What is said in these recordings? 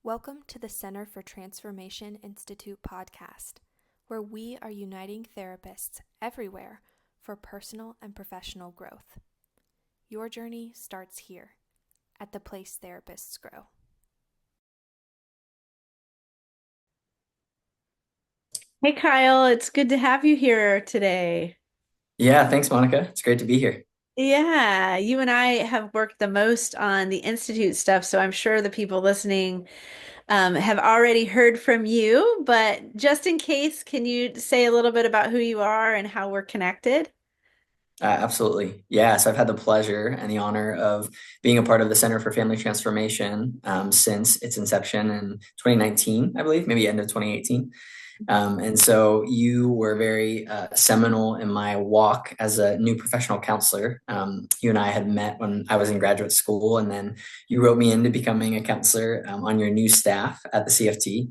Welcome to the Center for Transformation Institute podcast, where we are uniting therapists everywhere for personal and professional growth. Your journey starts here, at the place therapists grow. Hey Kyle, it's good to have you here today. Yeah, thanks, Monica. It's great to be here. Yeah, you and I have worked the most on the Institute stuff, so I'm sure the people listening have already heard from you. But just in case, can you say a little bit about who you are and how we're connected? Absolutely. Yeah, so I've had the pleasure and the honor of being a part of the Center for Family Transformation since its inception in 2019, I believe, maybe end of 2018. And so you were very seminal in my walk as a new professional counselor. You and I had met when I was in graduate school, and then you wrote me into becoming a counselor on your new staff at the CFT.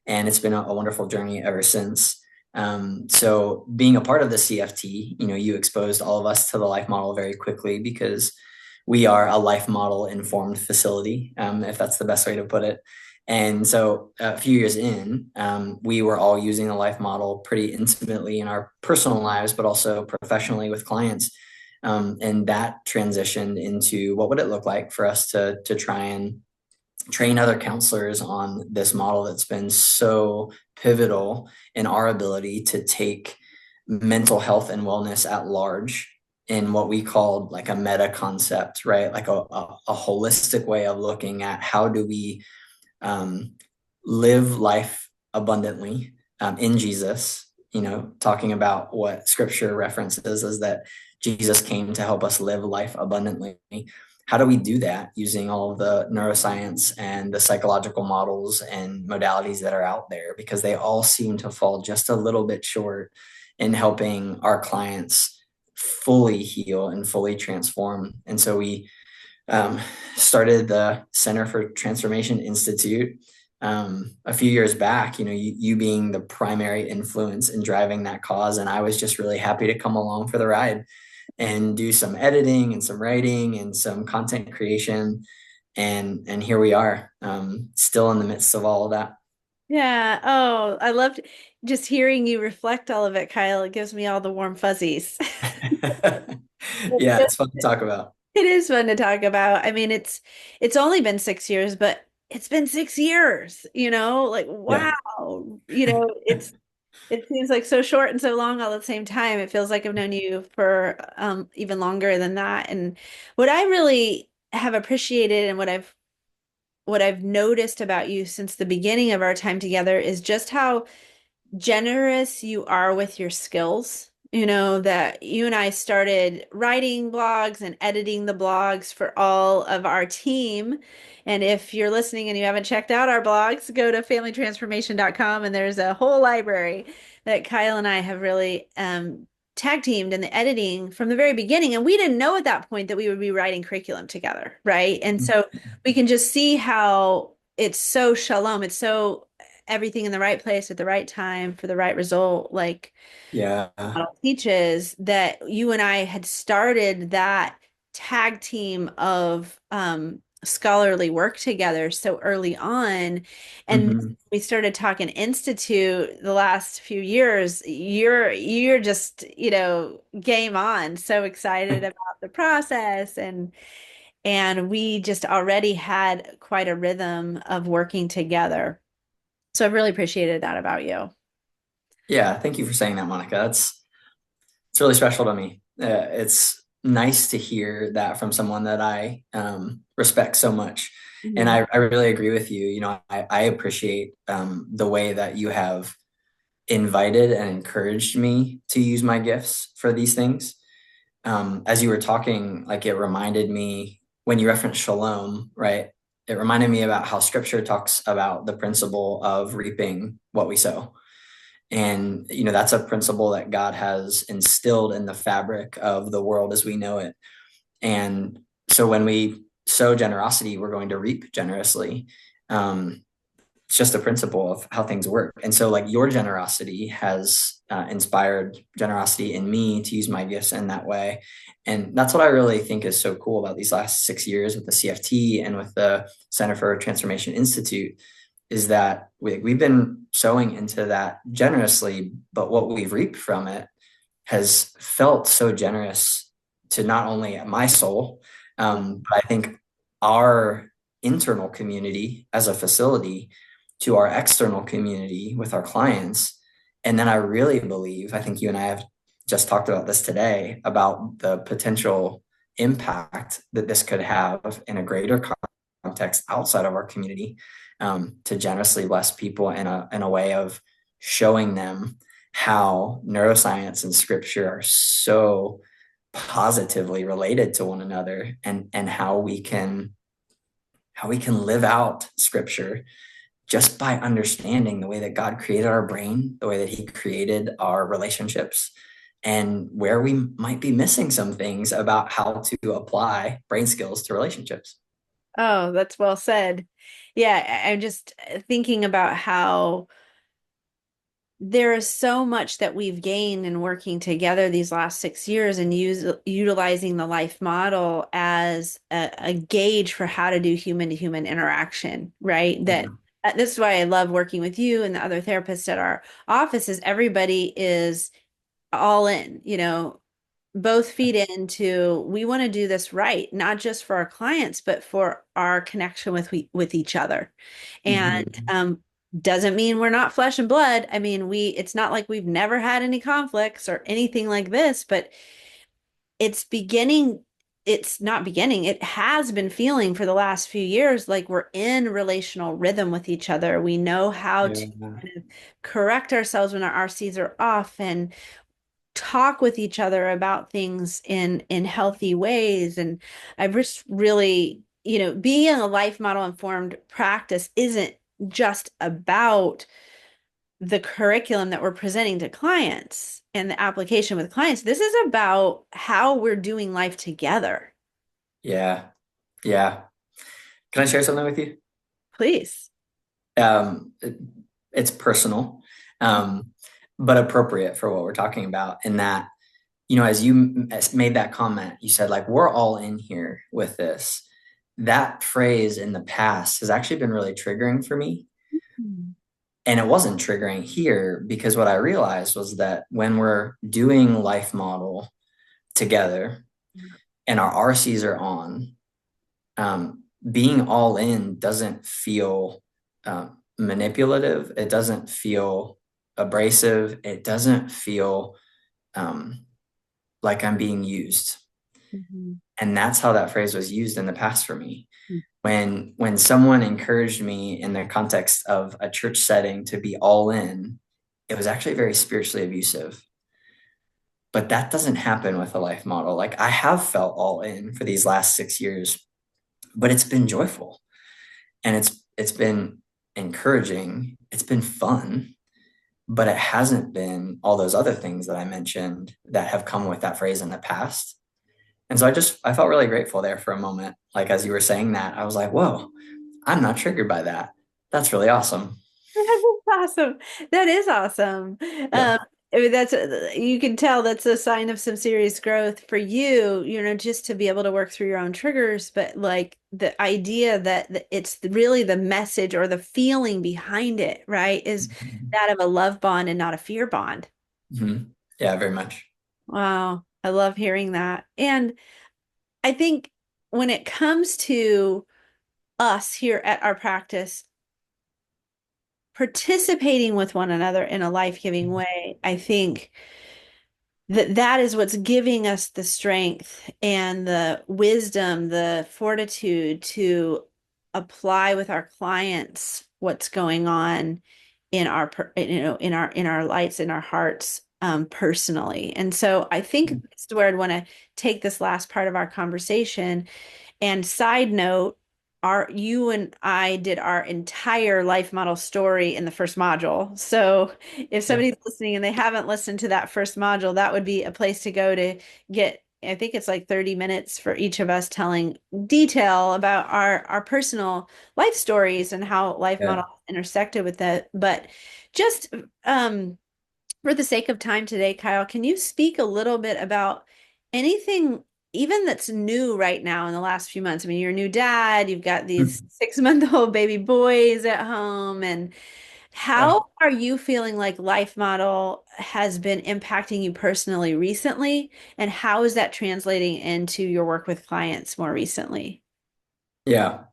And it's been a wonderful journey ever since. So being a part of the CFT, you exposed all of us to the life model very quickly because we are a life model informed facility, if that's the best way to put it. And so a few years in, we were all using the life model pretty intimately in our personal lives, but also professionally with clients. And that transitioned into what would it look like for us to try and train other counselors on this model that's been so pivotal in our ability to take mental health and wellness at large in what we called like a meta concept, right? Like a holistic way of looking at how do we um, live life abundantly in Jesus, talking about what scripture references is that Jesus came to help us live life abundantly. How do we do that using all of the neuroscience and the psychological models and modalities that are out there? Because they all seem to fall just a little bit short in helping our clients fully heal and fully transform. And so we started the Center for Transformation Institute a few years back, you being the primary influence in driving that cause. And I was just really happy to come along for the ride and do some editing and some writing and some content creation. And here we are, still in the midst of all of that. Yeah. Oh, I loved just hearing you reflect all of it, Kyle. It gives me all the warm fuzzies. Yeah, it's fun to talk about. It is fun to talk about. I mean, it's only been 6 years, but it's been 6 years, like Yeah. wow. It seems like so short and so long all at the same time. It feels like I've known you for even longer than that. And what I really have appreciated and what I've noticed about you since the beginning of our time together is just how generous you are with your skills. That you and I started writing blogs and editing the blogs for all of our team. And if you're listening and you haven't checked out our blogs, go to familytransformation.com and there's a whole library that Kyle and I have really tag teamed in the editing from the very beginning. And we didn't know at that point that we would be writing curriculum together, right? And so we can just see how it's so shalom. It's so everything in the right place at the right time for the right result, like Yeah. model teaches that you and I had started that tag team of scholarly work together so early on. And Mhm. we started talking institute the last few years. You're just, game on, so excited about the process and we just already had quite a rhythm of working together. So I've really appreciated that about you. Yeah, thank you for saying that, Monica. It's really special to me. It's nice to hear that from someone that I respect so much. And Mhm. I really agree with you. I appreciate the way that you have invited and encouraged me to use my gifts for these things. As you were talking, like it reminded me when you referenced shalom, right? It reminded me about how scripture talks about the principle of reaping what we sow. And, that's a principle that God has instilled in the fabric of the world as we know it. And so when we sow generosity, we're going to reap generously. Um, it's just a principle of how things work. And so like your generosity has inspired generosity in me to use my gifts in that way. And that's what I really think is so cool about these last 6 years with the CFT and with the Center for Transformation Institute, is that we've been sowing into that generously, but what we've reaped from it has felt so generous to not only my soul, but I think our internal community as a facility, to our external community with our clients. And then I really believe, I think you and I have just talked about this today, about the potential impact that this could have in a greater context outside of our community, to generously bless people in a way of showing them how neuroscience and scripture are so positively related to one another, and how we can live out scripture just by understanding the way that God created our brain, the way that he created our relationships, and where we might be missing some things about how to apply brain skills to relationships. Oh, that's well said. Yeah, I'm just thinking about how there is so much that we've gained in working together these last 6 years and utilizing the life model as a gauge for how to do human to human interaction, right? That this is why I love working with you and the other therapists at our office, is everybody is all in, both feed into, we want to do this right, not just for our clients, but for our connection with each other. And doesn't mean we're not flesh and blood. I mean, it's not like we've never had any conflicts or anything like this, but it's not beginning. It has been feeling for the last few years like we're in relational rhythm with each other. We know how to kind of correct ourselves when our RCs are off, and talk with each other about things in healthy ways. And I've just really, being a life model informed practice isn't just about the curriculum that we're presenting to clients and the application with clients. This is about how we're doing life together. Yeah. Can I share something with you? Please. It's personal, but appropriate for what we're talking about, in that, as you made that comment, you said, like, we're all in here with this. That phrase in the past has actually been really triggering for me. And it wasn't triggering here, because what I realized was that when we're doing life model together and our RCs are on, being all in doesn't feel manipulative. It doesn't feel abrasive. It doesn't feel like I'm being used. And that's how that phrase was used in the past for me. When someone encouraged me in the context of a church setting to be all in, it was actually very spiritually abusive. But that doesn't happen with a life model. Like, I have felt all in for these last 6 years, but it's been joyful, and it's been encouraging. It's been fun, but it hasn't been all those other things that I mentioned that have come with that phrase in the past. And so I felt really grateful there for a moment. Like, as you were saying that, I was like, whoa, I'm not triggered by that. That's really awesome. That's awesome. That is awesome. Yeah. I mean, you can tell that's a sign of some serious growth for you, just to be able to work through your own triggers. But like the idea that it's really the message or the feeling behind it, right, is that of a love bond and not a fear bond. Yeah, very much. Wow. I love hearing that. And I think when it comes to us here at our practice, participating with one another in a life-giving way, I think that is what's giving us the strength and the wisdom, the fortitude to apply with our clients what's going on in our lights, in our hearts, personally. And so I think that's where I'd want to take this last part of our conversation. And side note, you and I did our entire life model story in the first module. So if somebody's listening and they haven't listened to that first module, that would be a place to go to get I think it's like 30 minutes for each of us telling detail about our personal life stories and how life Yeah. model intersected with that. But just for the sake of time today, Kyle, can you speak a little bit about anything even that's new right now in the last few months? I mean, you're a new dad, you've got these 6-month-old baby boys at home, and Yeah. how are you feeling like life model has been impacting you personally recently? And how is that translating into your work with clients more recently? Yeah.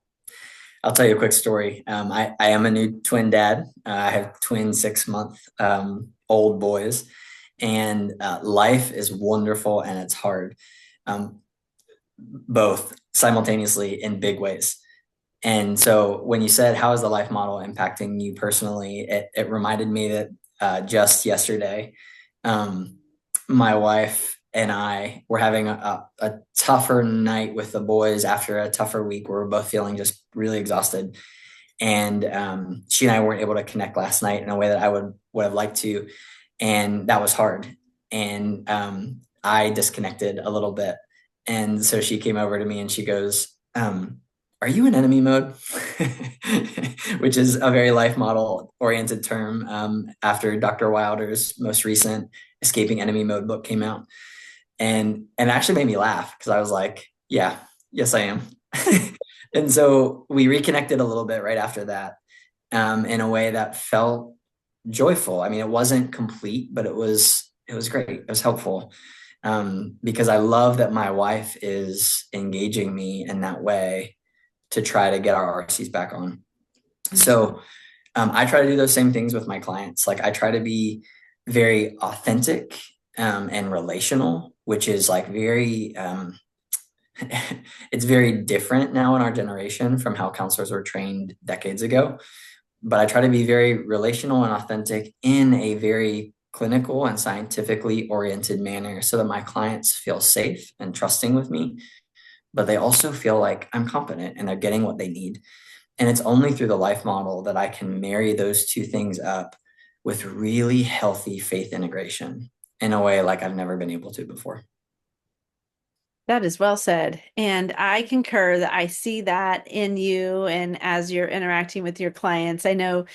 I'll tell you a quick story. I am a new twin dad. I have twin 6-month old boys, and life is wonderful and it's hard, um, both simultaneously in big ways. And so when you said, how is the life model impacting you personally? It reminded me that just yesterday, um, my wife and I were having a tougher night with the boys after a tougher week where we're both feeling just really exhausted. And she and I weren't able to connect last night in a way that I would have liked to. And that was hard. And I disconnected a little bit. And so she came over to me and she goes, are you in enemy mode? Which is a very life model oriented term, after Dr. Wilder's most recent Escaping Enemy Mode book came out. And it actually made me laugh because I was like, yeah, yes, I am. And so we reconnected a little bit right after that, in a way that felt joyful. I mean, it wasn't complete, but it was great. It was helpful, because I love that my wife is engaging me in that way to try to get our RCs back on. So I try to do those same things with my clients. Like I try to be very authentic, and relational, which is like very it's very different now in our generation from how counselors were trained decades ago. But I try to be very relational and authentic in a very clinical and scientifically oriented manner so that my clients feel safe and trusting with me, but they also feel like I'm competent and they're getting what they need. And it's only through the life model that I can marry those two things up with really healthy faith integration in a way like I've never been able to before. That is well said. And I concur that I see that in you and as you're interacting with your clients. I know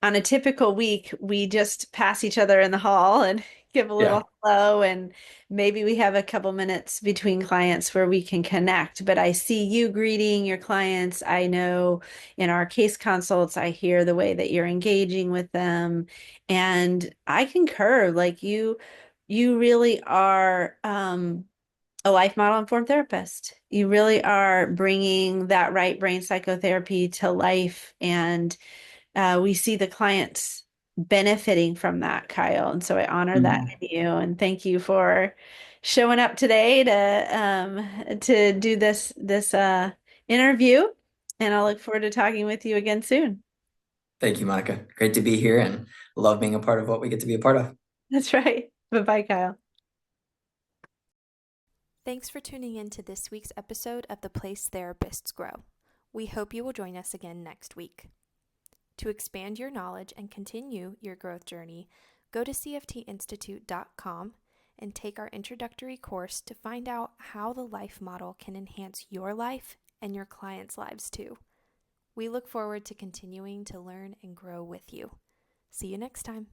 on a typical week, we just pass each other in the hall and give a Yeah. little hello, and maybe we have a couple minutes between clients where we can connect. But I see you greeting your clients. I know in our case consults, I hear the way that you're engaging with them. And I concur, like you really are a life model informed therapist. You really are bringing that right brain psychotherapy to life, and we see the clients benefiting from that, Kyle. And so I honor that Mhm. in you, and thank you for showing up today to do this interview. And I'll look forward to talking with you again soon. Thank you, Monica. Great to be here and love being a part of what we get to be a part of. That's right. Bye-bye, Kyle. Thanks for tuning in to this week's episode of The Place Therapists Grow. We hope you will join us again next week. To expand your knowledge and continue your growth journey, go to cftinstitute.com and take our introductory course to find out how the life model can enhance your life and your clients' lives too. We look forward to continuing to learn and grow with you. See you next time.